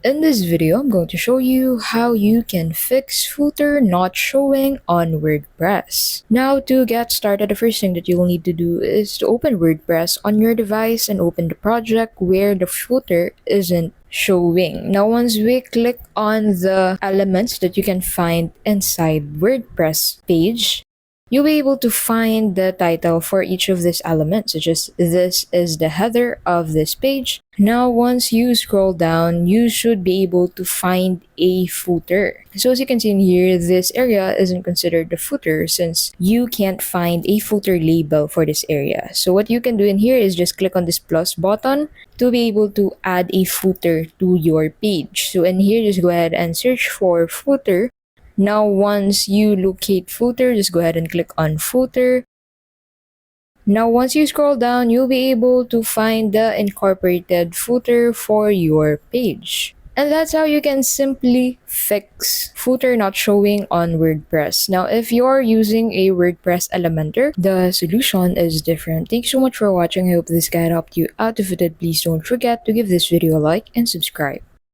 In this video, I'm going to show you how you can fix footer not showing on WordPress. Now, to get started, the first thing that you'll need to do is to open WordPress on your device and open the project where the footer isn't showing. Now, once we click on the elements that you can find inside WordPress page, you'll be able to find the title for each of these elements, such as this is the header of this page. Now, once you scroll down, you should be able to find a footer. So as you can see in here, this area isn't considered the footer since you can't find a footer label for this area. So what you can do in here is just click on this plus button to be able to add a footer to your page. So in here, just go ahead and search for footer. Now, once you locate footer, just go ahead and click on footer. Now, once you scroll down, you'll be able to find the incorporated footer for your page. And that's how you can simply fix footer not showing on WordPress. Now, if you're using a WordPress Elementor, the solution is different. Thanks so much for watching. I hope this guide helped you out. If it did, please don't forget to give this video a like and subscribe.